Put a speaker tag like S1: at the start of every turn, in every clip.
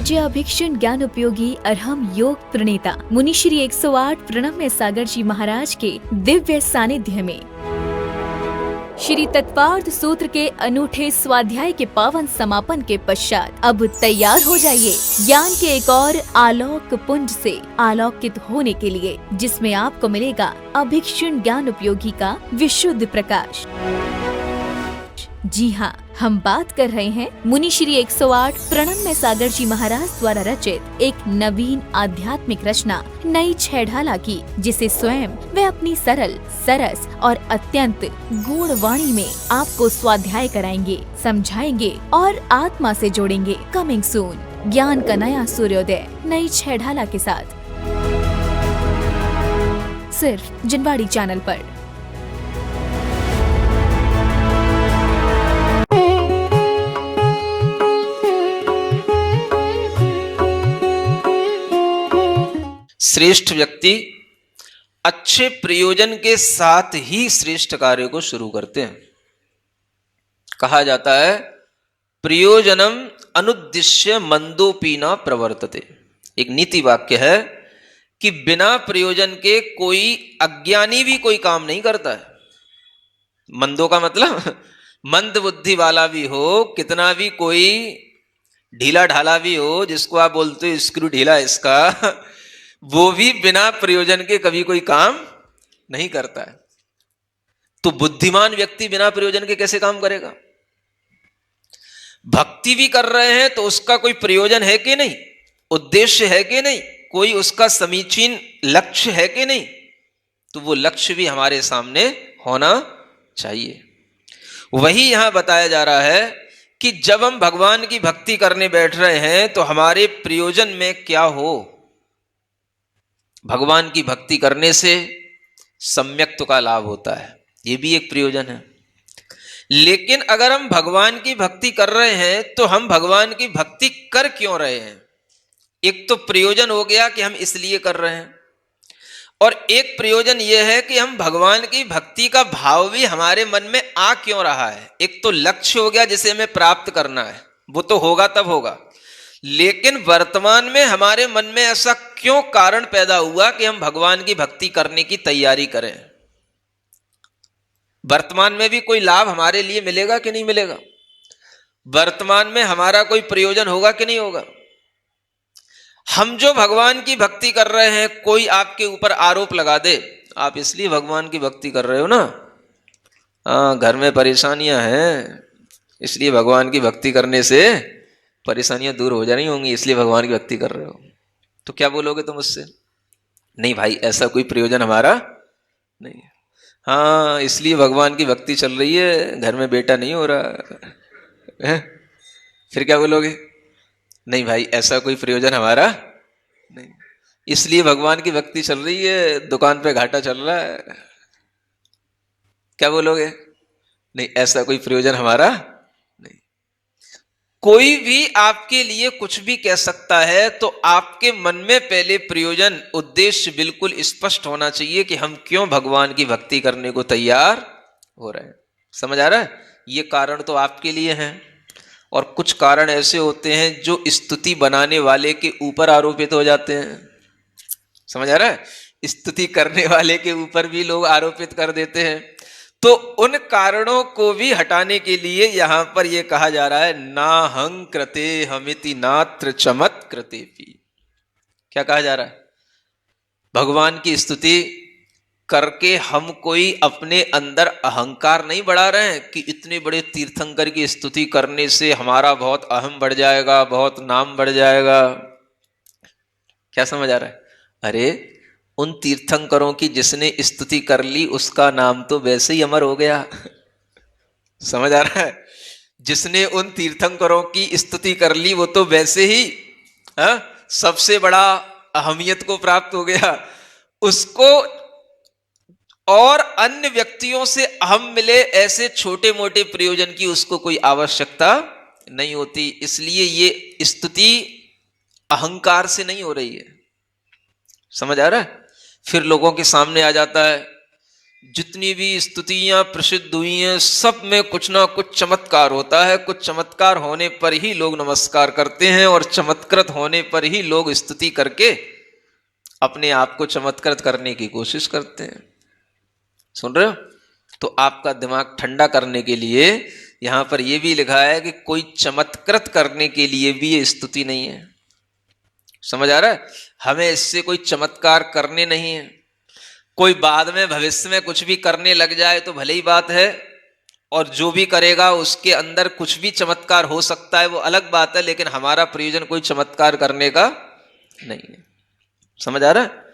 S1: पूज्य अभिक्षण ज्ञान उपयोगी अरहम योग प्रणेता मुनि श्री 108 प्रणम्य सागर जी महाराज के दिव्य सानिध्य में श्री तत्वार्थ सूत्र के अनूठे स्वाध्याय के पावन समापन के पश्चात अब तैयार हो जाइए ज्ञान के एक और आलोक पुंज से आलोकित होने के लिए, जिसमें आपको मिलेगा अभिक्षण ज्ञान उपयोगी का विशुद्ध प्रकाश। जी हाँ, हम बात कर रहे हैं मुनि श्री 108 प्रणम्य सागर जी महाराज द्वारा रचित एक नवीन आध्यात्मिक रचना नई छेढ़ाला की, जिसे स्वयं वे अपनी सरल, सरस और अत्यंत गूढ़ वाणी में आपको स्वाध्याय कराएंगे, समझाएंगे और आत्मा से जोड़ेंगे। कमिंग सून, ज्ञान का नया सूर्योदय नई छेढ़ाला के साथ, सिर्फ जिनवाड़ी चैनल पर।
S2: श्रेष्ठ व्यक्ति अच्छे प्रयोजन के साथ ही श्रेष्ठ कार्य को शुरू करते हैं। कहा जाता है प्रयोजनम अनुद्दिश्य मंदोपि न प्रवर्तते। एक नीति वाक्य है कि बिना प्रयोजन के कोई अज्ञानी भी कोई काम नहीं करता है। मंदो का मतलब मंद बुद्धि वाला भी हो, कितना भी कोई ढीला ढाला भी हो, जिसको आप बोलते हो स्क्रू ढीला इसका, वो भी बिना प्रयोजन के कभी कोई काम नहीं करता है। तो बुद्धिमान व्यक्ति बिना प्रयोजन के कैसे काम करेगा? भक्ति भी कर रहे हैं तो उसका कोई प्रयोजन है कि नहीं, उद्देश्य है कि नहीं, कोई उसका समीचीन लक्ष्य है कि नहीं, तो वो लक्ष्य भी हमारे सामने होना चाहिए। वही यहां बताया जा रहा है कि जब हम भगवान की भक्ति करने बैठ रहे हैं तो हमारे प्रयोजन में क्या हो। भगवान की भक्ति करने से सम्यक्त्व का लाभ होता है, ये भी एक प्रयोजन है। लेकिन अगर हम भगवान की भक्ति कर रहे हैं तो हम भगवान की भक्ति कर क्यों रहे हैं? एक तो प्रयोजन हो गया कि हम इसलिए कर रहे हैं, और एक प्रयोजन यह है कि हम भगवान की भक्ति का भाव भी हमारे मन में आ क्यों रहा है। एक तो लक्ष्य हो गया जिसे हमें प्राप्त करना है, वो तो होगा तब होगा, लेकिन वर्तमान में हमारे मन में ऐसा क्यों कारण पैदा हुआ कि हम भगवान की भक्ति करने की तैयारी करें। वर्तमान में भी कोई लाभ हमारे लिए मिलेगा कि नहीं मिलेगा? वर्तमान में हमारा कोई प्रयोजन होगा कि नहीं होगा? हम जो भगवान की भक्ति कर रहे हैं, कोई आपके ऊपर आरोप लगा दे, आप इसलिए भगवान की भक्ति कर रहे हो ना, घर में परेशानियां हैं इसलिए भगवान की भक्ति करने से परेशानियां दूर हो जा रही होंगी, इसलिए भगवान की भक्ति कर रहे हो। तो क्या बोलोगे तुम उससे? नहीं भाई, ऐसा कोई प्रयोजन हमारा नहीं है। हाँ, इसलिए भगवान की भक्ति चल रही है, घर में बेटा नहीं हो रहा है। फिर क्या बोलोगे? नहीं भाई, ऐसा कोई प्रयोजन हमारा नहीं, इसलिए भगवान की भक्ति चल रही है, दुकान पे घाटा चल रहा है। क्या बोलोगे? नहीं, ऐसा कोई प्रयोजन हमारा नहीं। कोई भी आपके लिए कुछ भी कह सकता है, तो आपके मन में पहले प्रयोजन, उद्देश्य बिल्कुल स्पष्ट होना चाहिए कि हम क्यों भगवान की भक्ति करने को तैयार हो रहे हैं। समझ आ रहा है? ये कारण तो आपके लिए हैं, और कुछ कारण ऐसे होते हैं जो स्तुति बनाने वाले के ऊपर आरोपित हो जाते हैं। समझ आ रहा है? स्तुति करने वाले के ऊपर भी लोग आरोपित कर देते हैं। तो उन कारणों को भी हटाने के लिए यहां पर यह कहा जा रहा है, ना हं कृते हमिति नात्र चमत कृतेपि। क्या कहा जा रहा है? भगवान की स्तुति करके हम कोई अपने अंदर अहंकार नहीं बढ़ा रहे हैं कि इतने बड़े तीर्थंकर की स्तुति करने से हमारा बहुत अहम बढ़ जाएगा, बहुत नाम बढ़ जाएगा। क्या समझ आ रहा है? अरे, उन तीर्थंकरों की जिसने स्तुति कर ली उसका नाम तो वैसे ही अमर हो गया। समझ आ रहा है? जिसने उन तीर्थंकरों की स्तुति कर ली वो तो वैसे ही सबसे बड़ा अहमियत को प्राप्त हो गया। उसको और अन्य व्यक्तियों से अहम मिले ऐसे छोटे मोटे प्रयोजन की उसको कोई आवश्यकता नहीं होती। इसलिए ये स्तुति अहंकार से नहीं हो रही है। समझ आ रहा है? फिर लोगों के सामने आ जाता है, जितनी भी स्तुतियां प्रसिद्ध हुई हैं सब में कुछ ना कुछ चमत्कार होता है। कुछ चमत्कार होने पर ही लोग नमस्कार करते हैं और चमत्कृत होने पर ही लोग स्तुति करके अपने आप को चमत्कृत करने की कोशिश करते हैं। सुन रहे हो? तो आपका दिमाग ठंडा करने के लिए यहां पर यह भी लिखा है कि कोई चमत्कृत करने के लिए भी ये स्तुति नहीं है। समझ आ रहा है? हमें इससे कोई चमत्कार करने नहीं है। कोई बाद में भविष्य में कुछ भी करने लग जाए तो भले ही बात है, और जो भी करेगा उसके अंदर कुछ भी चमत्कार हो सकता है, वो अलग बात है, लेकिन हमारा प्रयोजन कोई चमत्कार करने का नहीं है। समझ आ रहा है?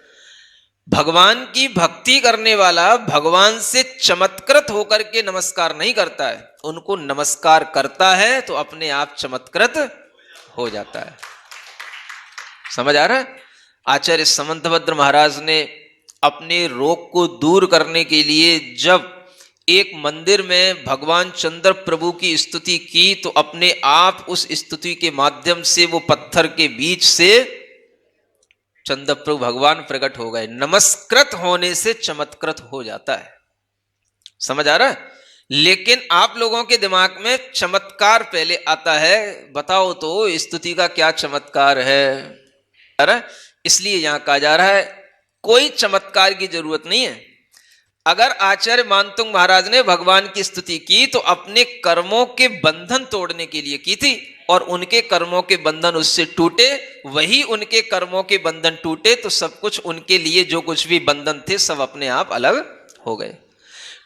S2: भगवान की भक्ति करने वाला भगवान से चमत्कृत होकर के नमस्कार नहीं करता है, उनको नमस्कार करता है तो अपने आप चमत्कृत हो जाता है। समझ आ रहा है? आचार्य समंतभद्र महाराज ने अपने रोग को दूर करने के लिए जब एक मंदिर में भगवान चंद्र प्रभु की स्तुति की तो अपने आप उस स्तुति के माध्यम से वो पत्थर के बीच से चंद्र प्रभु भगवान प्रकट हो गए। नमस्कृत होने से चमत्कृत हो जाता है। समझ आ रहा है? लेकिन आप लोगों के दिमाग में चमत्कार पहले आता है। बताओ तो स्तुति का क्या चमत्कार है? अरे इसलिए यहां कहा जा रहा है कोई चमत्कार की जरूरत नहीं है। अगर आचार्य मानतुंग महाराज ने भगवान की स्तुति की तो अपने कर्मों के बंधन तोड़ने के लिए की थी, और उनके कर्मों के बंधन उससे टूटे, वही उनके कर्मों के बंधन टूटे तो सब कुछ उनके लिए जो कुछ भी बंधन थे सब अपने आप अलग हो गए।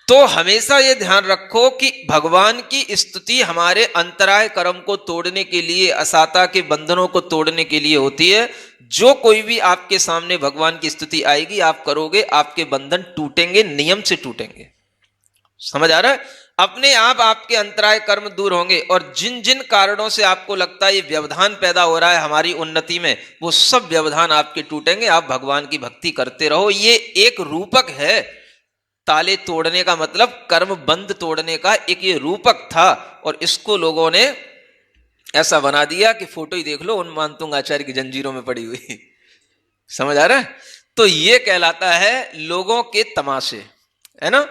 S2: तो हमेशा ये ध्यान रखो कि भगवान की स्तुति हमारे अंतराय कर्म को तोड़ने के लिए, असाता के बंधनों को तोड़ने के लिए होती है। जो कोई भी आपके सामने भगवान की स्तुति आएगी, आप करोगे, आपके बंधन टूटेंगे, नियम से टूटेंगे। समझ आ रहा है? अपने आप आपके अंतराय कर्म दूर होंगे, और जिन जिन कारणों से आपको लगता है ये व्यवधान पैदा हो रहा है हमारी उन्नति में, वो सब व्यवधान आपके टूटेंगे। आप भगवान की भक्ति करते रहो। ये एक रूपक है। ताले तोड़ने का मतलब कर्म बंद तोड़ने का एक ये रूपक था, और इसको लोगों ने ऐसा बना दिया कि फोटो ही देख लो उन मानतुंग आचार्य की जंजीरों में पड़ी हुई। समझ आ रहा है? तो ये कहलाता है लोगों के तमाशे, है ना?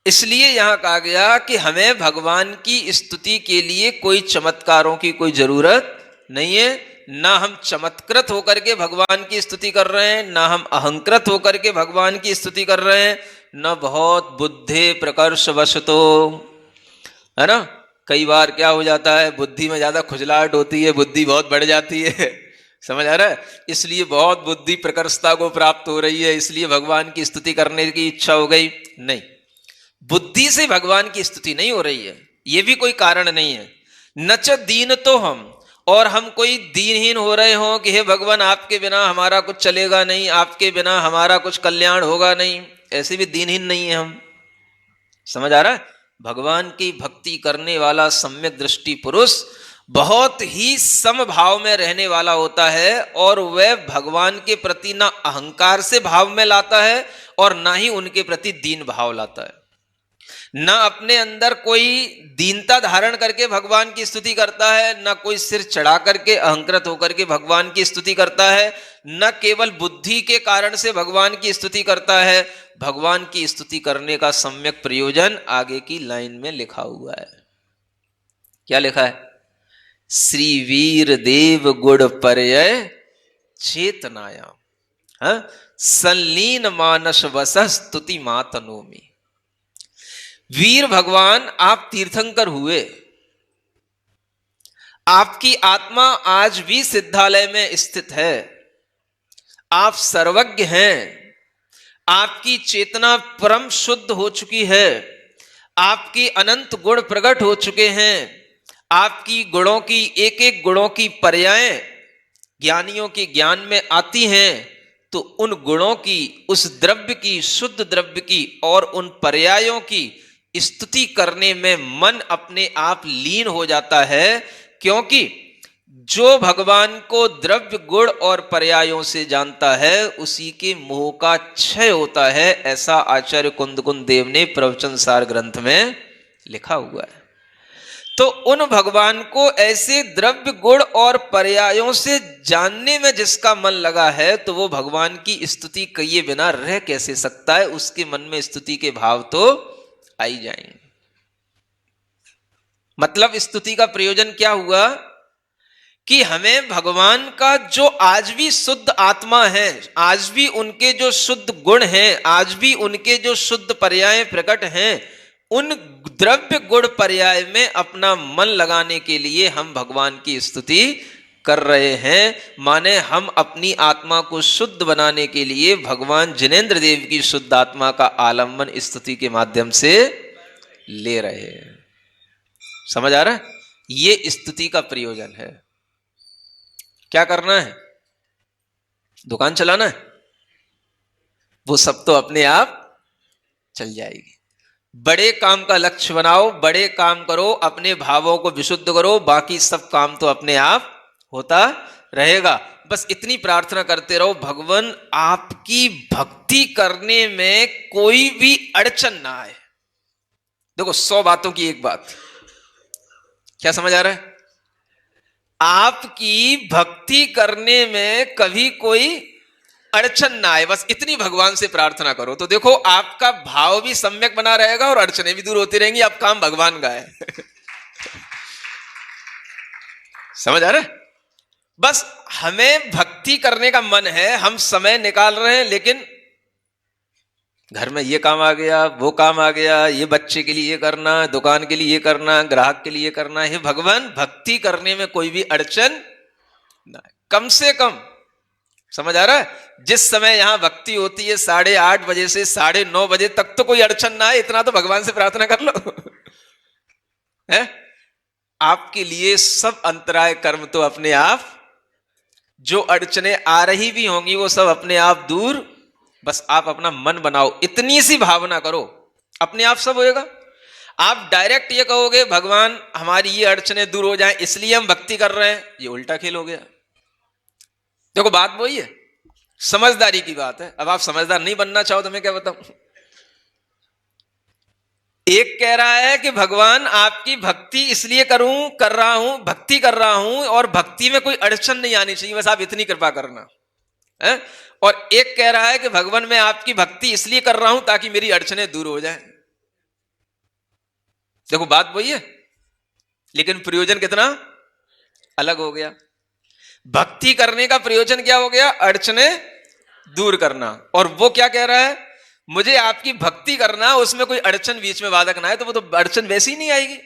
S2: इसलिए यहां कहा गया कि हमें भगवान की स्तुति के लिए कोई चमत्कारों की कोई जरूरत नहीं है। ना हम चमत्कृत होकर के भगवान की स्तुति कर रहे हैं, ना हम अहंकृत होकर के भगवान की स्तुति कर रहे हैं, न बहुत बुद्धि प्रकर्ष वशतो, है ना? कई बार क्या हो जाता है, बुद्धि में ज्यादा खुजलाहट होती है, बुद्धि बहुत बढ़ जाती है। समझ आ रहा है? इसलिए बहुत बुद्धि प्रकर्षता को प्राप्त हो रही है, इसलिए भगवान की स्तुति करने की इच्छा हो गई। नहीं, बुद्धि से भगवान की स्तुति नहीं हो रही है, ये भी कोई कारण नहीं है। नच दीन तो हम, और हम कोई दीनहीन हो रहे हो कि हे भगवान आपके बिना हमारा कुछ चलेगा नहीं, आपके बिना हमारा कुछ कल्याण होगा नहीं, ऐसे भी दीनहीन नहीं है हम। समझ आ रहा है? भगवान की भक्ति करने वाला सम्यक दृष्टि पुरुष बहुत ही समभाव में रहने वाला होता है, और वह भगवान के प्रति ना अहंकार से भाव में लाता है और ना ही उनके प्रति दीन भाव लाता है। ना अपने अंदर कोई दीनता धारण करके भगवान की स्तुति करता है, ना कोई सिर चढ़ा करके अहंकृत होकर के भगवान की स्तुति करता है, न केवल बुद्धि के कारण से भगवान की स्तुति करता है। भगवान की स्तुति करने का सम्यक प्रयोजन आगे की लाइन में लिखा हुआ है। क्या लिखा है? श्री वीर देव गुण पर्यय चेतनायाम संलीन मानस वसः स्तुति मातनोमि। वीर भगवान आप तीर्थंकर हुए, आपकी आत्मा आज भी सिद्धालय में स्थित है, आप सर्वज्ञ हैं, आपकी चेतना परम शुद्ध हो चुकी है, आपके अनंत गुण प्रकट हो चुके हैं, आपकी गुणों की एक एक गुणों की पर्याय ज्ञानियों के ज्ञान में आती हैं, तो उन गुणों की, उस द्रव्य की, शुद्ध द्रव्य की और उन पर्यायों की स्तुति करने में मन अपने आप लीन हो जाता है। क्योंकि जो भगवान को द्रव्य गुण और पर्यायों से जानता है उसी के मोह का क्षय होता है, ऐसा आचार्य कुंदकुंद देव ने प्रवचन सार ग्रंथ में लिखा हुआ है। तो उन भगवान को ऐसे द्रव्य गुण और पर्यायों से जानने में जिसका मन लगा है, तो वो भगवान की स्तुति किए बिना रह कैसे सकता है? उसके मन में स्तुति के भाव तो आ ही जाएंगे। मतलब स्तुति का प्रयोजन क्या हुआ कि हमें भगवान का जो आज भी शुद्ध आत्मा है, आज भी उनके जो शुद्ध गुण हैं, आज भी उनके जो शुद्ध पर्याय प्रकट हैं, उन द्रव्य गुण पर्याय में अपना मन लगाने के लिए हम भगवान की स्तुति कर रहे हैं। माने हम अपनी आत्मा को शुद्ध बनाने के लिए भगवान जिनेंद्र देव की शुद्ध आत्मा का आलम्बन स्तुति के माध्यम से ले रहे हैं। समझ आ रहा है? ये स्तुति का प्रयोजन है। क्या करना है? दुकान चलाना है? वो सब तो अपने आप चल जाएगी। बड़े काम का लक्ष्य बनाओ, बड़े काम करो, अपने भावों को विशुद्ध करो, बाकी सब काम तो अपने आप होता रहेगा। बस इतनी प्रार्थना करते रहो, भगवान आपकी भक्ति करने में कोई भी अड़चन ना आए। देखो 100 बातों की एक बात, क्या समझ आ रहा है? आपकी भक्ति करने में कभी कोई अड़चन ना आए, बस इतनी भगवान से प्रार्थना करो। तो देखो आपका भाव भी सम्यक बना रहेगा और अड़चनें भी दूर होती रहेंगी। आप काम भगवान का है। समझ आ रहा है? बस हमें भक्ति करने का मन है, हम समय निकाल रहे हैं, लेकिन घर में ये काम आ गया, वो काम आ गया, ये बच्चे के लिए ये करना, दुकान के लिए ये करना, ग्राहक के लिए ये करना है। भगवान भक्ति करने में कोई भी अड़चन ना, कम से कम। समझ आ रहा है? जिस समय यहां भक्ति होती है 8:30 बजे से 9:30 बजे तक तो कोई अड़चन ना है, इतना तो भगवान से प्रार्थना कर लो। है? आपके लिए सब अंतराय कर्म तो अपने आप, जो अड़चने आ रही भी होंगी वो सब अपने आप दूर। बस आप अपना मन बनाओ, इतनी सी भावना करो, अपने आप सब होएगा। आप डायरेक्ट ये कहोगे भगवान हमारी ये अड़चने दूर हो जाएं इसलिए हम भक्ति कर रहे हैं, ये उल्टा खेल हो गया। देखो बात वही है, समझदारी की बात है। अब आप समझदार नहीं बनना चाहो तो मैं क्या बताऊं? एक कह रहा है कि भगवान आपकी भक्ति इसलिए कर रहा हूं, भक्ति कर रहा हूं और भक्ति में कोई अड़चन नहीं आनी चाहिए, बस आप इतनी कृपा करना है। और एक कह रहा है कि भगवान मैं आपकी भक्ति इसलिए कर रहा हूं ताकि मेरी अड़चनें दूर हो जाएं। देखो बात वही है, लेकिन प्रयोजन कितना अलग हो गया। भक्ति करने का प्रयोजन क्या हो गया? अड़चनें दूर करना। और वो क्या कह रहा है? मुझे आपकी भक्ति करना, उसमें कोई अड़चन बीच में बाधक ना है, तो वो तो अड़चन वैसी ही नहीं आएगी।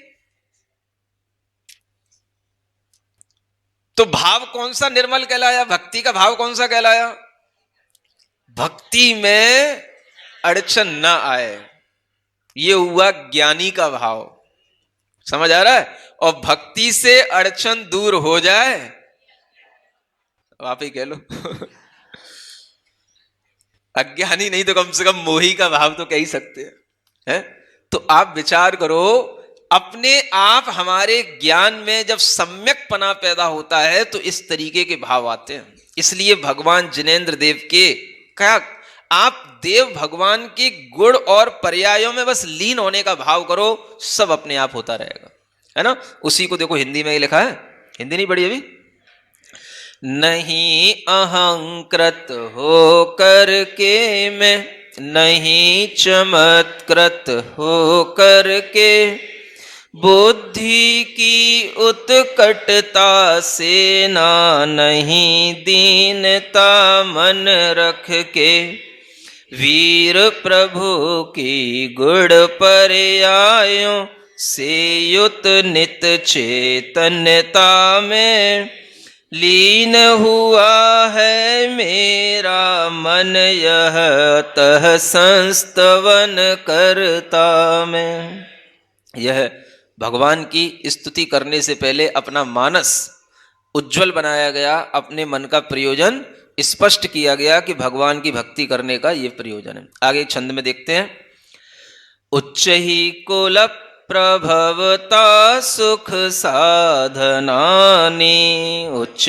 S2: तो भाव कौन सा निर्मल कहलाया? भक्ति का भाव कौन सा कहलाया? भक्ति में अड़चन ना आए, ये हुआ ज्ञानी का भाव। समझ आ रहा है? और भक्ति से अड़चन दूर हो जाए, आप ही कह लो। अज्ञानी नहीं तो कम से कम मोही का भाव तो कह ही सकते हैं। तो आप विचार करो, अपने आप हमारे ज्ञान में जब सम्यकपना पैदा होता है तो इस तरीके के भाव आते हैं। इसलिए भगवान जिनेंद्र देव के क्या, आप देव भगवान के गुण और पर्यायों में बस लीन होने का भाव करो, सब अपने आप होता रहेगा, है ना? उसी को देखो हिंदी में ही लिखा है, हिंदी नहीं पढ़ी अभी। नहीं अहंकृत हो करके मैं, नहीं चमत्कृत हो करके, बुद्धि की उत्कटता से ना, नहीं दीनता मन रख के, वीर प्रभु की गुण पर्यायों से युत नित चैतन्यता में, लीन हुआ है मेरा मन यह तह संस्तवन करता में। यह भगवान की स्तुति करने से पहले अपना मानस उज्जवल बनाया गया, अपने मन का प्रयोजन स्पष्ट किया गया कि भगवान की भक्ति करने का यह प्रयोजन है। आगे छंद में देखते हैं। उच्च ही कुल प्रभवता सुख साधनानि, उच्च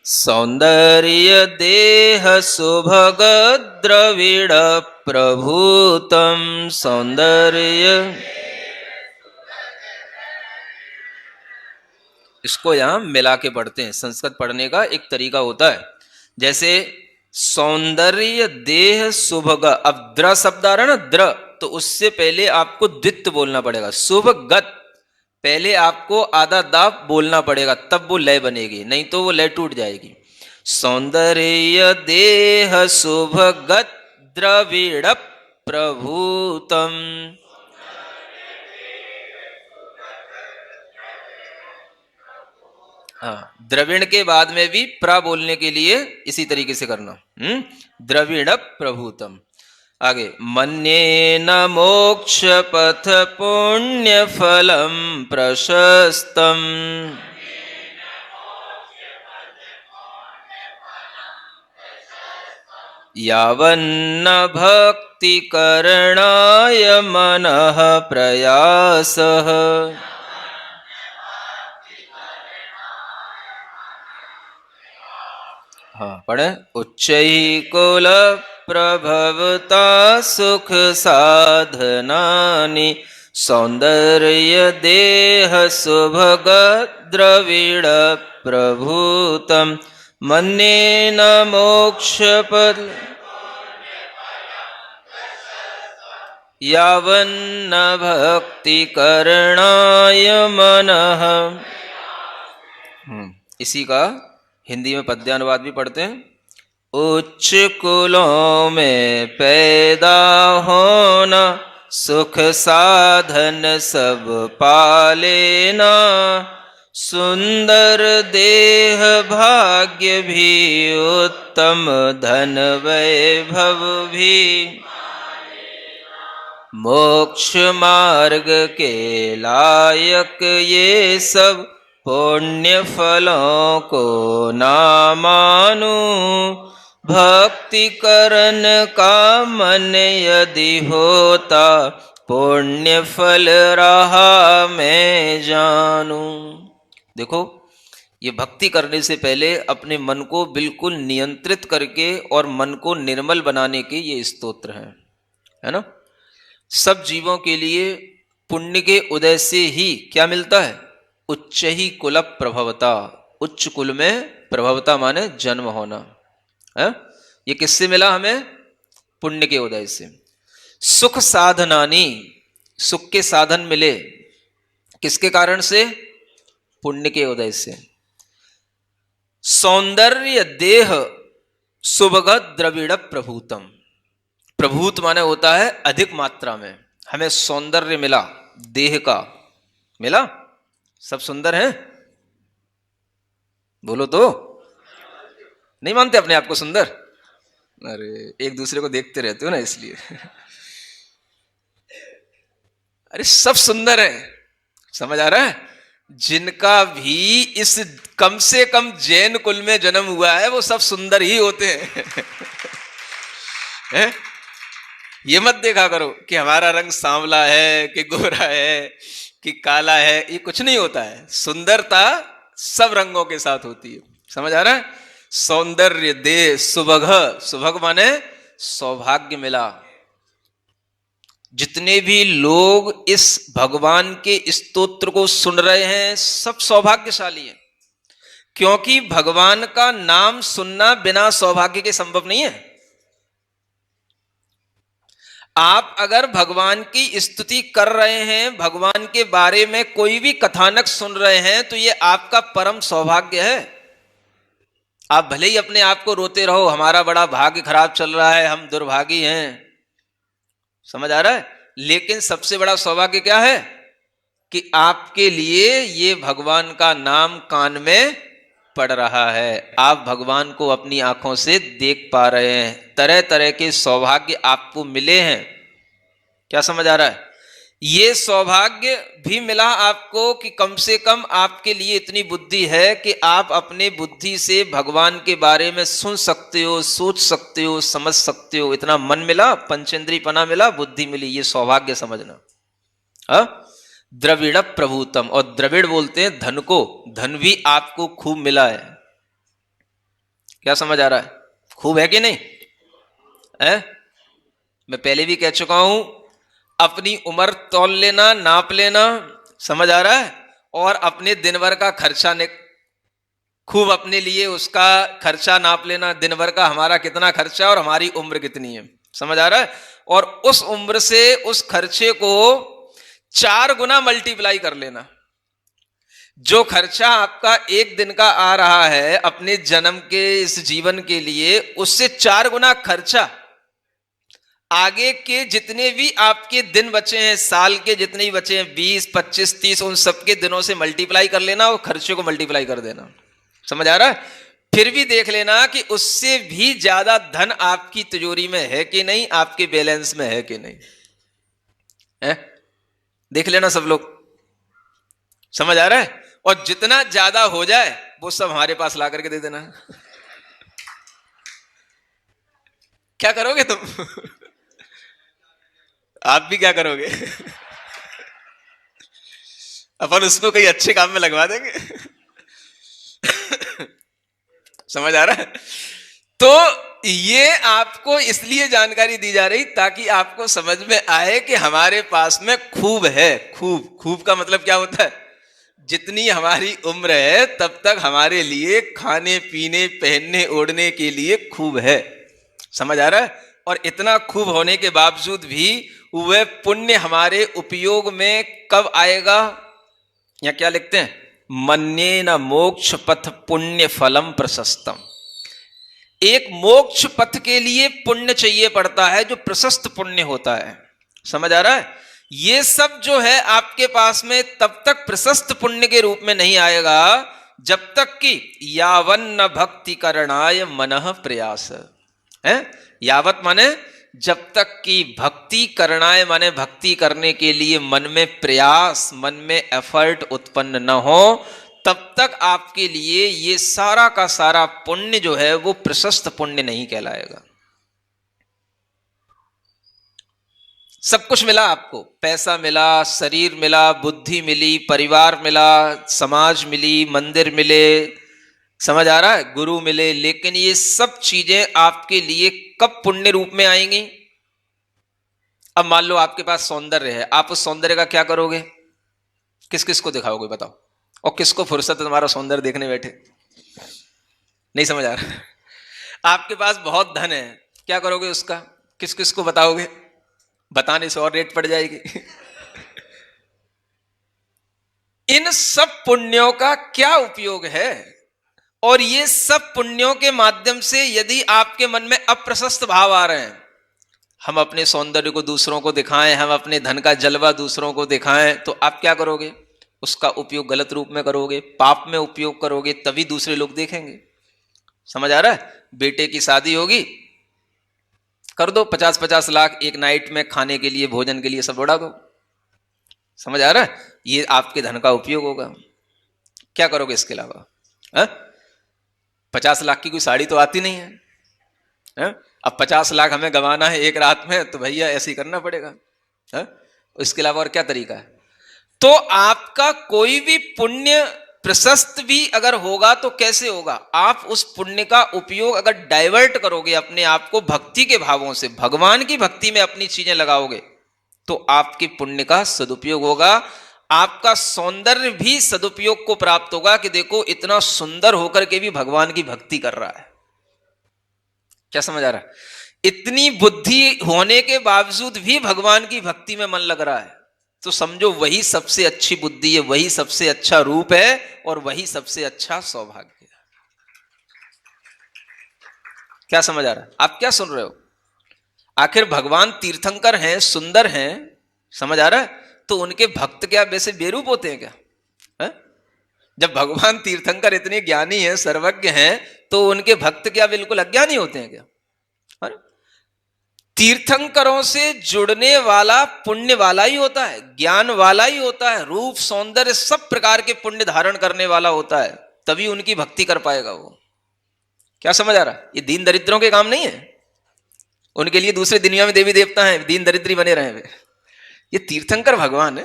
S2: सौंदर्य देह सुभग द्रविड़ प्रभूतम। सौंदर्य, इसको यहां मिला के पढ़ते हैं। संस्कृत पढ़ने का एक तरीका होता है, जैसे सौंदर्य देह सुभग, अब द्र शब्द आ रहा है ना, द्र, तो उससे पहले आपको द्वित्व बोलना पड़ेगा। सुभगत, पहले आपको आधा दाब बोलना पड़ेगा, तब वो लय बनेगी, नहीं तो वो लय टूट जाएगी। सौंदर्य देह सुभगत द्रविड़ प्रभूतम। हाँ, द्रविण के बाद में भी प्र बोलने के लिए इसी तरीके से करना। द्रविड़ प्रभूतम। आगे, मन्येन मोक्ष पथ पुण्य फलम प्रशस्तम। यावन्न भक्ति करणाय मनः प्रयासः। हाँ, पढ़े। उच्चैकुल प्रभवता सुख साधनानि। सौंदर्य देह सुभग द्रविड़ प्रभूतम। मन्येन मोक्ष पद यावन्न भक्ति करणाय मनः। इसी का हिंदी में पद्यानुवाद भी पढ़ते हैं। उच्च कुलों में पैदा होना, सुख साधन सब पालेना। सुंदर देह भाग्य भी, उत्तम धन वैभव भी। मोक्ष मार्ग के लायक ये सब, पुण्य फलों को ना मानू। भक्ति करन का मन यदि होता, पुण्य फल रहा मैं जानू। देखो, ये भक्ति करने से पहले अपने मन को बिल्कुल नियंत्रित करके और मन को निर्मल बनाने के ये स्तोत्र हैं, है ना। सब जीवों के लिए पुण्य के उदय से ही क्या मिलता है? उच्च ही कुल प्रभवता। उच्च कुल में प्रभवता माने जन्म होना है। ये किससे मिला हमें? पुण्य के उदय से। सुख साधनानी, सुख के साधन मिले किसके कारण से? पुण्य के उदय से। सौंदर्य देह सुभगत द्रविड़ प्रभूतम। प्रभूत माने होता है अधिक मात्रा में। हमें सौंदर्य मिला, देह का मिला। सब सुंदर हैं? बोलो तो। नहीं मानते अपने आप को सुंदर? अरे, एक दूसरे को देखते रहते हो ना, इसलिए। अरे, सब सुंदर हैं, समझ आ रहा है? जिनका भी इस कम से कम जैन कुल में जन्म हुआ है, वो सब सुंदर ही होते हैं। है? ये मत देखा करो कि हमारा रंग सांवला है कि गोरा है कि काला है, ये कुछ नहीं होता है। सुंदरता सब रंगों के साथ होती है। समझ आ रहा है? सौंदर्य देह सुभग, सुभग माने सौभाग्य मिला। जितने भी लोग इस भगवान के स्तोत्र को सुन रहे हैं, सब सौभाग्यशाली हैं, क्योंकि भगवान का नाम सुनना बिना सौभाग्य के संभव नहीं है। आप अगर भगवान की स्तुति कर रहे हैं, भगवान के बारे में कोई भी कथानक सुन रहे हैं, तो ये आपका परम सौभाग्य है। आप भले ही अपने आप को रोते रहो, हमारा बड़ा भाग्य खराब चल रहा है, हम दुर्भागी हैं, समझ आ रहा है? लेकिन सबसे बड़ा सौभाग्य क्या है? कि आपके लिए ये भगवान का नाम कान में पड़ रहा है, आप भगवान को अपनी आंखों से देख पा रहे हैं। तरह तरह के सौभाग्य आपको मिले हैं। क्या समझ आ रहा है? ये सौभाग्य भी मिला आपको कि कम से कम आपके लिए इतनी बुद्धि है कि आप अपने बुद्धि से भगवान के बारे में सुन सकते हो, सोच सकते हो, समझ सकते हो। इतना मन मिला, पंचेंद्रियपना मिला, बुद्धि मिली, ये सौभाग्य समझना। द्रविड़ प्रभूतम। और द्रविड़ बोलते हैं धन को। धन भी आपको खूब मिला है। क्या समझ आ रहा है? खूब है कि नहीं है? मैं पहले भी कह चुका हूं, अपनी उम्र तौल लेना, नाप लेना, समझ आ रहा है, और अपने दिन भर का खर्चा खूब अपने लिए उसका खर्चा नाप लेना, दिन भर का हमारा कितना खर्चा और हमारी उम्र कितनी है, समझ आ रहा है, और उस उम्र से उस खर्चे को 4 गुना मल्टीप्लाई कर लेना। जो खर्चा आपका एक दिन का आ रहा है अपने जन्म के इस जीवन के लिए, उससे 4 गुना खर्चा आगे के जितने भी आपके दिन बचे हैं, साल के जितने भी बचे हैं, 20, 25, 30, उन सबके दिनों से मल्टीप्लाई कर लेना और खर्चे को मल्टीप्लाई कर देना। समझ आ रहा है? फिर भी देख लेना कि उससे भी ज्यादा धन आपकी तिजोरी में है कि नहीं, आपके बैलेंस में है कि नहीं है? देख लेना सब लोग। समझ आ रहा है? और जितना ज्यादा हो जाए वो सब हमारे पास ला करके दे देना। क्या करोगे तुम? आप भी क्या करोगे? अपन उसको कहीं अच्छे काम में लगवा देंगे। समझ आ रहा है? तो ये आपको इसलिए जानकारी दी जा रही ताकि आपको समझ में आए कि हमारे पास में खूब है। खूब, खूब का मतलब क्या होता है? जितनी हमारी उम्र है तब तक हमारे लिए खाने पीने पहनने ओढ़ने के लिए खूब है। समझ आ रहा है? और इतना खूब होने के बावजूद भी वह पुण्य हमारे उपयोग में कब आएगा? या क्या लिखते हैं? मन्येन मोक्ष पथ पुण्य फलम प्रशस्तम। एक मोक्ष पथ के लिए पुण्य चाहिए पड़ता है जो प्रशस्त पुण्य होता है। समझ आ रहा है? ये सब जो है आपके पास में तब तक प्रशस्त पुण्य के रूप में नहीं आएगा जब तक कि यावन्न भक्ति करणाय मनः प्रयास है। यावत माने जब तक कि भक्ति करणाय माने भक्ति करने के लिए मन में प्रयास, मन में एफर्ट उत्पन्न न हो, तब तक आपके लिए ये सारा का सारा पुण्य जो है वो प्रशस्त पुण्य नहीं कहलाएगा। सब कुछ मिला आपको, पैसा मिला, शरीर मिला, बुद्धि मिली, परिवार मिला, समाज मिली, मंदिर मिले, समझ आ रहा है, गुरु मिले, लेकिन ये सब चीजें आपके लिए कब पुण्य रूप में आएंगी? अब मान लो आपके पास सौंदर्य है, आप उस सौंदर्य का क्या करोगे? किस किस को दिखाओगे बताओ? और किसको फुर्सत है तुम्हारा सौंदर्य देखने बैठे? नहीं समझ आ रहा। आपके पास बहुत धन है, क्या करोगे उसका? किस किस को बताओगे? बताने से और रेट पड़ जाएगी। इन सब पुण्यों का क्या उपयोग है? और ये सब पुण्यों के माध्यम से यदि आपके मन में अप्रशस्त भाव आ रहे हैं, हम अपने सौंदर्य को दूसरों को दिखाएं, हम अपने धन का जलवा दूसरों को दिखाएं, तो आप क्या करोगे? उसका उपयोग गलत रूप में करोगे, पाप में उपयोग करोगे, तभी दूसरे लोग देखेंगे। समझ आ रहा है? बेटे की शादी होगी, कर दो 50-50 लाख एक नाइट में खाने के लिए, भोजन के लिए सब उड़ा दो। समझ आ रहा है? ये आपके धन का उपयोग होगा। क्या करोगे इसके अलावा? 50 लाख की कोई साड़ी तो आती नहीं है? अब 50 लाख हमें गंवाना है एक रात में, तो भैया ऐसे ही करना पड़ेगा। इसके अलावा और क्या तरीका है? तो आपका कोई भी पुण्य प्रशस्त भी अगर होगा तो कैसे होगा? आप उस पुण्य का उपयोग अगर डाइवर्ट करोगे, अपने आप को भक्ति के भावों से, भगवान की भक्ति में अपनी चीजें लगाओगे, तो आपके पुण्य का सदुपयोग होगा। आपका सौंदर्य भी सदुपयोग को प्राप्त होगा कि देखो इतना सुंदर होकर के भी भगवान की भक्ति कर रहा है। क्या समझ आ रहा है? इतनी बुद्धि होने के बावजूद भी भगवान की भक्ति में मन लग रहा है, तो समझो वही सबसे अच्छी बुद्धि है, वही सबसे अच्छा रूप है और वही सबसे अच्छा सौभाग्य है। क्या समझ आ रहा है? आप क्या सुन रहे हो? आखिर भगवान तीर्थंकर हैं, सुंदर हैं, समझ आ रहा है, तो उनके भक्त क्या वैसे बेरूप होते हैं क्या? है? जब भगवान तीर्थंकर इतने ज्ञानी हैं, सर्वज्ञ हैं, तो उनके भक्त क्या बिल्कुल अज्ञानी होते हैं क्या? है? तीर्थंकरों से जुड़ने वाला पुण्य वाला ही होता है, ज्ञान वाला ही होता है, रूप सौंदर्य सब प्रकार के पुण्य धारण करने वाला होता है, तभी उनकी भक्ति कर पाएगा वो। क्या समझ आ रहा है? ये दीन दरिद्रों के काम नहीं है। उनके लिए दूसरे दुनिया में देवी देवता हैं, दीन दरिद्री बने रहे वे। ये तीर्थंकर भगवान है।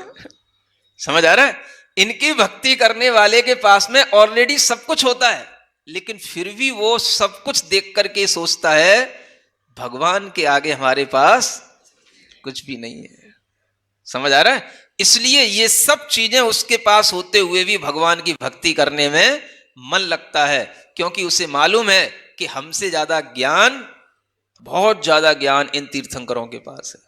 S2: समझ आ रहा है? इनकी भक्ति करने वाले के पास में ऑलरेडी सब कुछ होता है, लेकिन फिर भी वो सब कुछ देख करके सोचता है भगवान के आगे हमारे पास कुछ भी नहीं है। समझ आ रहा है? इसलिए ये सब चीजें उसके पास होते हुए भी भगवान की भक्ति करने में मन लगता है, क्योंकि उसे मालूम है कि हमसे ज्यादा ज्ञान, बहुत ज्यादा ज्ञान इन तीर्थंकरों के पास है।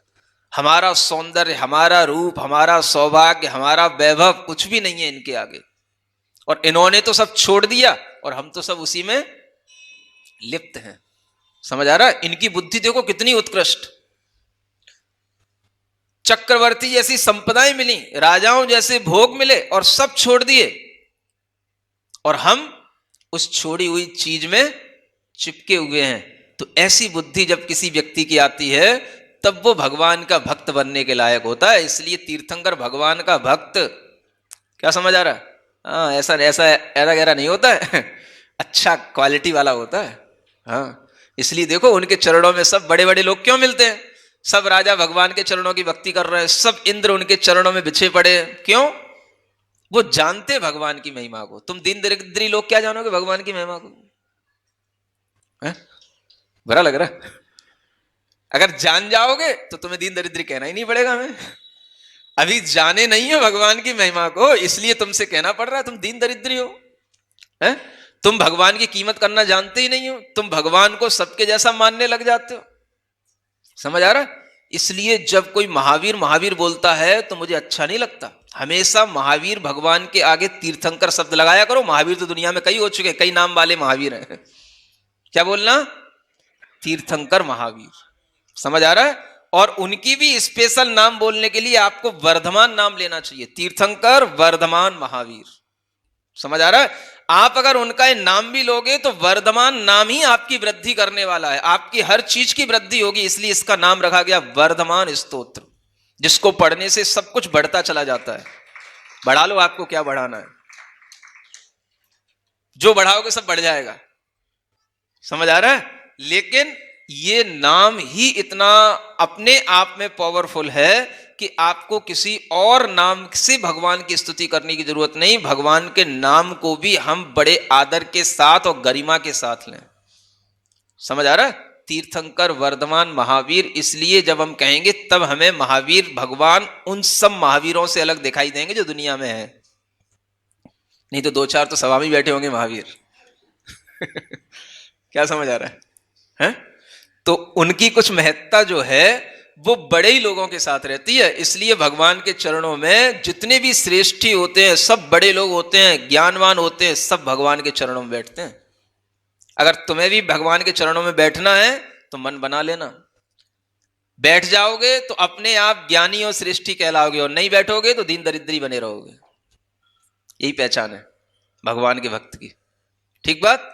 S2: हमारा सौंदर्य, हमारा रूप, हमारा सौभाग्य, हमारा वैभव कुछ भी नहीं है इनके आगे। और इन्होंने तो सब छोड़ दिया और हम तो सब उसी में लिप्त हैं। समझ आ रहा है? इनकी बुद्धि देखो कितनी उत्कृष्ट। चक्रवर्ती जैसी संपदाएं मिली, राजाओं जैसे भोग मिले और सब छोड़ दिए, और हम उस छोड़ी हुई चीज में चिपके हुए हैं। तो ऐसी बुद्धि जब किसी व्यक्ति की आती है तब वो भगवान का भक्त बनने के लायक होता है। इसलिए तीर्थंकर भगवान का भक्त, क्या समझ आ रहा है? हाँ, ऐसा ऐसा ऐरा गहरा नहीं होता है अच्छा क्वालिटी वाला होता है। हाँ, इसलिए देखो उनके चरणों में सब बड़े बड़े लोग क्यों मिलते हैं? सब राजा भगवान के चरणों की भक्ति कर रहे हैं, सब इंद्र उनके चरणों में बिछे पड़े हैं। क्यों? वो जानते भगवान की महिमा को। तुम दीन दरिद्री लोग क्या जानोगे भगवान की महिमा को? है? बुरा लग रहा है? अगर जान जाओगे तो तुम्हें दीन दरिद्री कहना ही नहीं पड़ेगा। हमें अभी जाने नहीं हो भगवान की महिमा को, इसलिए तुमसे कहना पड़ रहा है तुम दीन दरिद्री हो। है? तुम भगवान की कीमत करना जानते ही नहीं हो, तुम भगवान को सबके जैसा मानने लग जाते हो। समझ आ रहा है? इसलिए जब कोई महावीर महावीर बोलता है तो मुझे अच्छा नहीं लगता। हमेशा महावीर भगवान के आगे तीर्थंकर शब्द लगाया करो। महावीर तो दुनिया में कई हो चुके, कई नाम वाले महावीर हैं। क्या बोलना? तीर्थंकर महावीर। समझ आ रहा है? और उनकी भी स्पेशल नाम बोलने के लिए आपको वर्धमान नाम लेना चाहिए। तीर्थंकर, वर्धमान, महावीर। समझ आ रहा है? आप अगर उनका नाम भी लोगे तो वर्धमान नाम ही आपकी वृद्धि करने वाला है, आपकी हर चीज की वृद्धि होगी। इसलिए इसका नाम रखा गया वर्धमान स्तोत्र, जिसको पढ़ने से सब कुछ बढ़ता चला जाता है। बढ़ा लो, आपको क्या बढ़ाना है, जो बढ़ाओगे सब बढ़ जाएगा। समझ आ रहा है? लेकिन ये नाम ही इतना अपने आप में पावरफुल है कि आपको किसी और नाम से भगवान की स्तुति करने की जरूरत नहीं। भगवान के नाम को भी हम बड़े आदर के साथ और गरिमा के साथ लें। समझ आ रहा है? तीर्थंकर, वर्धमान, महावीर। इसलिए जब हम कहेंगे तब हमें महावीर भगवान उन सब महावीरों से अलग दिखाई देंगे जो दुनिया में है। नहीं तो दो चार तो सभा में बैठे होंगे महावीर क्या समझ आ रहा है? हैं? तो उनकी कुछ महत्ता जो है वो बड़े ही लोगों के साथ रहती है। इसलिए भगवान के चरणों में जितने भी श्रेष्ठी होते हैं, सब बड़े लोग होते हैं, ज्ञानवान होते हैं, सब भगवान के चरणों में बैठते हैं। अगर तुम्हें भी भगवान के चरणों में बैठना है तो मन बना लेना। बैठ जाओगे तो अपने आप ज्ञानी और श्रेष्ठी कहलाओगे, और नहीं बैठोगे तो दीन दरिद्री बने रहोगे। यही पहचान है भगवान के भक्त की। ठीक बात?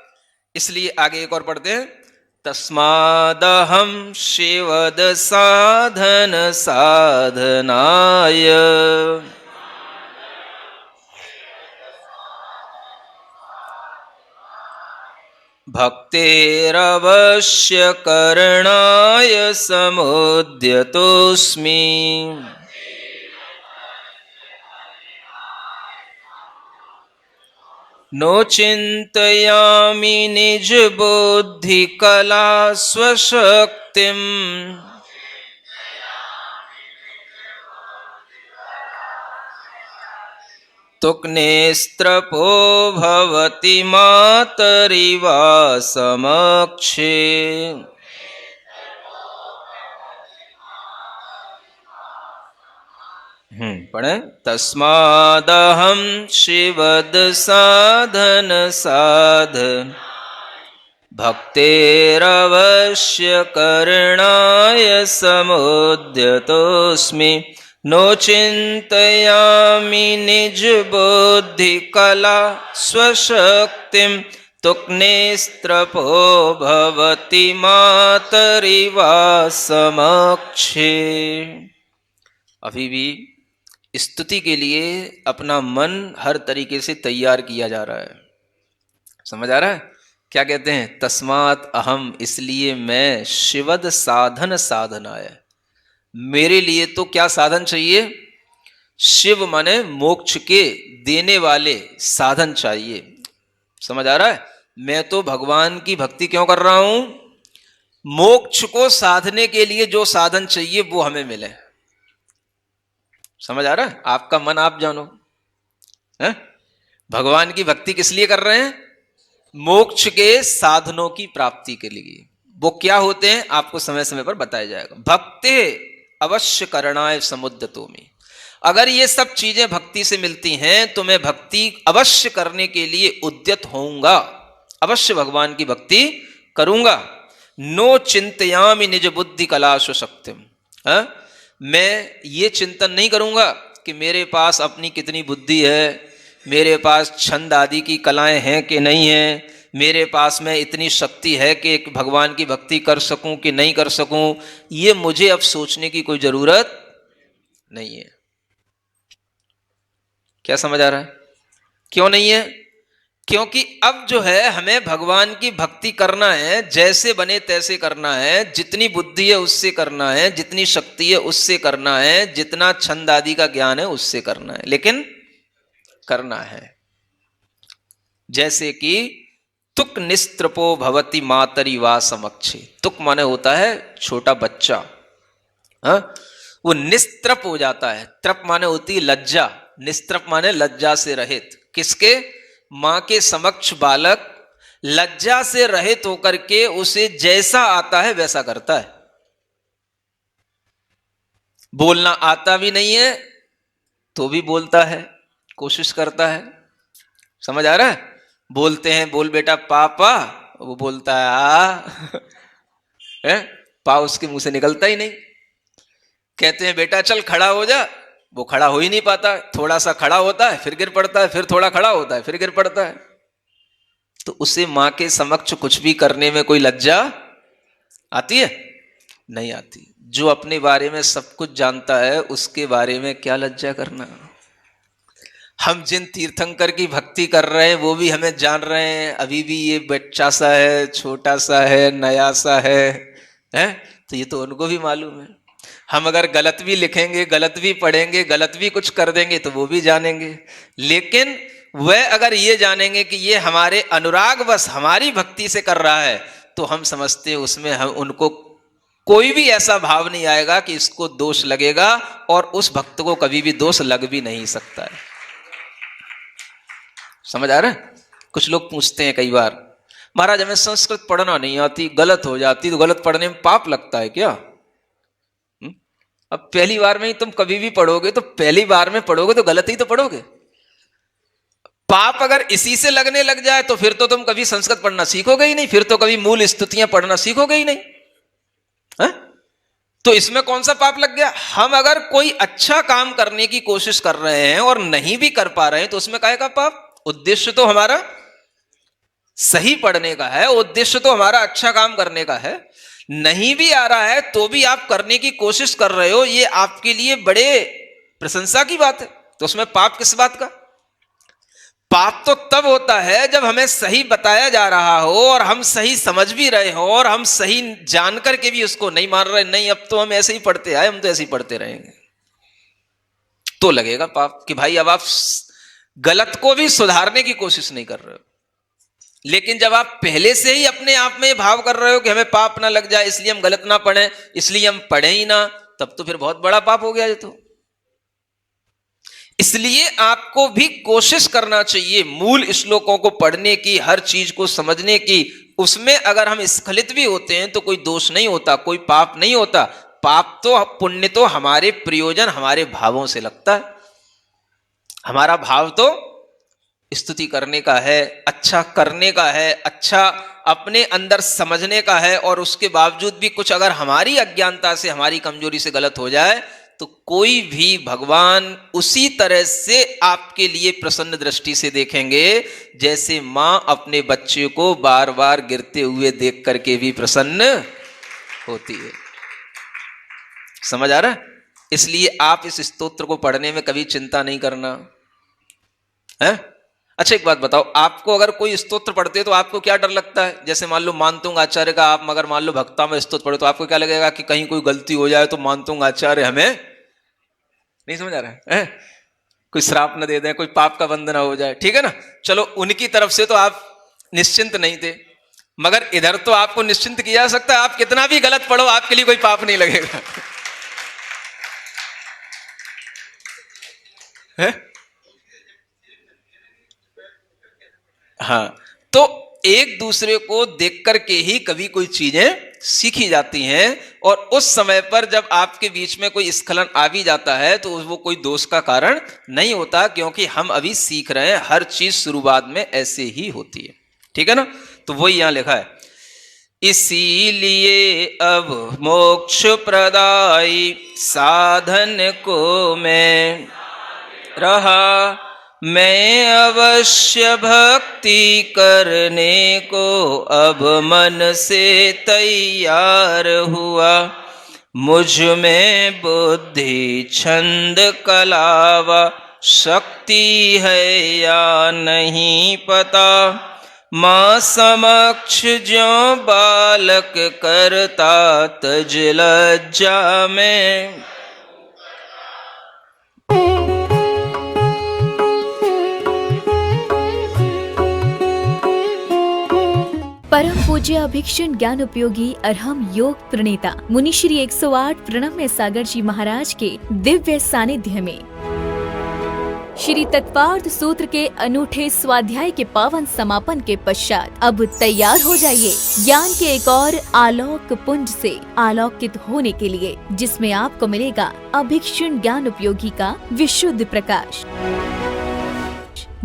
S2: इसलिए आगे एक और पढ़ते हैं। तस्मादहं शिवद साधन साधनाय भक्तेरवश्य करणाय समुद्यतोऽस्मि। नो चिंतयामि निज बुद्धि कला स्वशक्तिम्। तुक्नेस्त्रपो भवति मातरिवा समक्षे। पढ़े। तस्मादहं शिवद साधन साधन भक्तेरवश्य करणाय समुद्यतोऽस्मि। नो चिंतयामि निज बुद्धि कला स्वशक्तिम्। तुक्नेस्त्रपो भवति मातरिवा समक्षे। अभी भी स्तुति के लिए अपना मन हर तरीके से तैयार किया जा रहा है। समझ आ रहा है? क्या कहते हैं? तस्मात् अहम, इसलिए मैं, शिवद साधन साधनाय, मेरे लिए तो क्या साधन चाहिए? शिव माने मोक्ष के देने वाले साधन चाहिए। समझ आ रहा है? मैं तो भगवान की भक्ति क्यों कर रहा हूं? मोक्ष को साधने के लिए जो साधन चाहिए वो हमें मिले। समझ आ रहा है? आपका मन आप जानो है? भगवान की भक्ति किस लिए कर रहे हैं? मोक्ष के साधनों की प्राप्ति के लिए। वो क्या होते हैं आपको समय समय पर बताया जाएगा। भक्ते अवश्य करणाय समुद्यतो में, अगर ये सब चीजें भक्ति से मिलती हैं तो मैं भक्ति अवश्य करने के लिए उद्यत होऊंगा, अवश्य भगवान की भक्ति करूंगा। नो चिंतयामि निज बुद्धि कलाशु शक्तिम, मैं ये चिंतन नहीं करूंगा कि मेरे पास अपनी कितनी बुद्धि है, मेरे पास छंद आदि की कलाएं हैं कि नहीं है, मेरे पास में इतनी शक्ति है कि भगवान की भक्ति कर सकूं कि नहीं कर सकूं, ये मुझे अब सोचने की कोई जरूरत नहीं है। क्या समझ आ रहा है? क्यों नहीं है? क्योंकि अब जो है हमें भगवान की भक्ति करना है, जैसे बने तैसे करना है, जितनी बुद्धि है उससे करना है, जितनी शक्ति है उससे करना है, जितना छंद आदि का ज्ञान है उससे करना है, लेकिन करना है। जैसे कि तुक निस्त्रपो भवति मातरी वा समक्षे, तुक माने होता है छोटा बच्चा, वो निस्त्रप हो जाता है। त्रप माने होती है लज्जा, निस्त्रप माने लज्जा से रहित। किसके? मां के समक्ष बालक लज्जा से रहित होकर के उसे जैसा आता है वैसा करता है। बोलना आता भी नहीं है तो भी बोलता है, कोशिश करता है। समझ आ रहा है? बोलते हैं बोल बेटा पापा, वो बोलता है आ है? पा उसके मुंह से निकलता ही नहीं। कहते हैं बेटा चल खड़ा हो जा, वो खड़ा हो ही नहीं पाता, थोड़ा सा खड़ा होता है फिर गिर पड़ता है, फिर थोड़ा खड़ा होता है फिर गिर पड़ता है। तो उसे मां के समक्ष कुछ भी करने में कोई लज्जा आती है? नहीं आती। जो अपने बारे में सब कुछ जानता है उसके बारे में क्या लज्जा करना। हम जिन तीर्थंकर की भक्ति कर रहे हैं वो भी हमें जान रहे हैं, अभी भी ये बच्चा सा है, छोटा सा है, नया सा है? तो ये तो उनको भी मालूम है। हम अगर गलत भी लिखेंगे, गलत भी पढ़ेंगे, गलत भी कुछ कर देंगे तो वो भी जानेंगे, लेकिन वह अगर ये जानेंगे कि ये हमारे अनुराग बस हमारी भक्ति से कर रहा है तो हम समझते हैं उसमें हम उनको कोई भी ऐसा भाव नहीं आएगा कि इसको दोष लगेगा, और उस भक्त को कभी भी दोष लग भी नहीं सकता है। समझ आ रहा है? कुछ लोग पूछते हैं कई बार, महाराज हमें संस्कृत पढ़ना नहीं आती, गलत हो जाती तो गलत पढ़ने में पाप लगता है क्या? अब पहली बार में ही तुम कभी भी पढ़ोगे तो पहली बार में पढ़ोगे तो गलत ही तो पढ़ोगे। पाप अगर इसी से लगने लग जाए तो फिर तो तुम कभी संस्कृत पढ़ना सीखोगे ही नहीं, फिर तो कभी मूल स्तुतियां पढ़ना सीखोगे ही नहीं है? तो इसमें कौन सा पाप लग गया? हम अगर कोई अच्छा काम करने की कोशिश कर रहे हैं और नहीं भी कर पा रहे हैं तो उसमें काहे का पाप? उद्देश्य तो हमारा सही पढ़ने का है, उद्देश्य तो हमारा अच्छा काम करने का है। नहीं भी आ रहा है तो भी आप करने की कोशिश कर रहे हो, ये आपके लिए बड़े प्रशंसा की बात है। तो उसमें पाप किस बात का? पाप तो तब होता है जब हमें सही बताया जा रहा हो और हम सही समझ भी रहे हो और हम सही जान करके भी उसको नहीं मान रहे, नहीं अब तो हम ऐसे ही पढ़ते आए, हम तो ऐसे ही पढ़ते रहेंगे, तो लगेगा पाप कि भाई अब आप गलत को भी सुधारने की कोशिश नहीं कर रहे हो। लेकिन जब आप पहले से ही अपने आप में भाव कर रहे हो कि हमें पाप ना लग जाए इसलिए हम गलत ना पढ़ें, इसलिए हम पढ़े ही ना, तब तो फिर बहुत बड़ा पाप हो गया ये तो। इसलिए आपको भी कोशिश करना चाहिए मूल श्लोकों को पढ़ने की, हर चीज को समझने की। उसमें अगर हम स्खलित भी होते हैं तो कोई दोष नहीं होता, कोई पाप नहीं होता। पाप तो पुण्य तो हमारे प्रयोजन हमारे भावों से लगता है। हमारा भाव तो स्तुति करने का है, अच्छा करने का है, अच्छा अपने अंदर समझने का है, और उसके बावजूद भी कुछ अगर हमारी अज्ञानता से हमारी कमजोरी से गलत हो जाए तो कोई भी भगवान उसी तरह से आपके लिए प्रसन्न दृष्टि से देखेंगे जैसे मां अपने बच्चे को बार बार गिरते हुए देख करके भी प्रसन्न होती है। समझ आ रहा है? इसलिए आप इस स्तोत्र को पढ़ने में कभी चिंता नहीं करना है। अच्छा एक बात बताओ, आपको अगर कोई स्तोत्र पढ़ते तो आपको क्या डर लगता है? जैसे मान लो मानतुंग आचार्य का आप मगर मान लो भक्ता में स्तोत्र पढ़े तो आपको क्या लगेगा कि कहीं कोई गलती हो जाए तो मानतुंग आचार्य हमें नहीं समझ आ रहा है, कोई श्राप न दे दें, कोई पाप का बंधन हो जाए, ठीक है ना। चलो उनकी तरफ से तो आप निश्चिंत नहीं थे, मगर इधर तो आपको निश्चिंत किया जा सकता है, आप कितना भी गलत पढ़ो आपके लिए कोई पाप नहीं लगेगा। है? हाँ, तो एक दूसरे को देख करके ही कभी कोई चीजें सीखी जाती हैं, और उस समय पर जब आपके बीच में कोई स्खलन आ भी जाता है तो वो कोई दोष का कारण नहीं होता, क्योंकि हम अभी सीख रहे हैं। हर चीज शुरुआत में ऐसे ही होती है, ठीक है ना। तो वही यहां लिखा है, इसीलिए अब मोक्ष प्रदायी साधन को मैं रहा, मैं अवश्य भक्ति करने को अब मन से तैयार हुआ, मुझ में बुद्धि छंद कलावा शक्ति है या नहीं पता, माँ समक्ष ज्यों बालक करता तज लज्जा में।
S1: परम पूज्य अभिक्षण ज्ञान उपयोगी अरहम योग प्रणेता मुनि श्री 108 प्रणम्य सागर जी महाराज के दिव्य सानिध्य में श्री तत्वार्थ सूत्र के अनूठे स्वाध्याय के पावन समापन के पश्चात अब तैयार हो जाइए ज्ञान के एक और आलोक पुंज से आलोकित होने के लिए, जिसमें आपको मिलेगा अभिक्षण ज्ञान उपयोगी का विशुद्ध प्रकाश।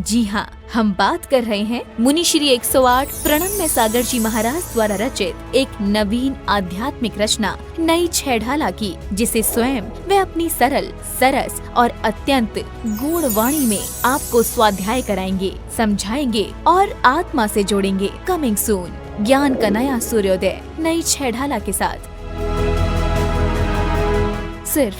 S1: जी हाँ, हम बात कर रहे हैं मुनि श्री 108 प्रणम्य सागर जी महाराज द्वारा रचित एक नवीन आध्यात्मिक रचना नई छेढ़ाला की, जिसे स्वयं वे अपनी सरल, सरस और अत्यंत गूढ़ वाणी में आपको स्वाध्याय कराएंगे, समझाएंगे और आत्मा से जोड़ेंगे। कमिंग सून, ज्ञान का नया सूर्योदय नई छेढ़ाला के साथ, सिर्फ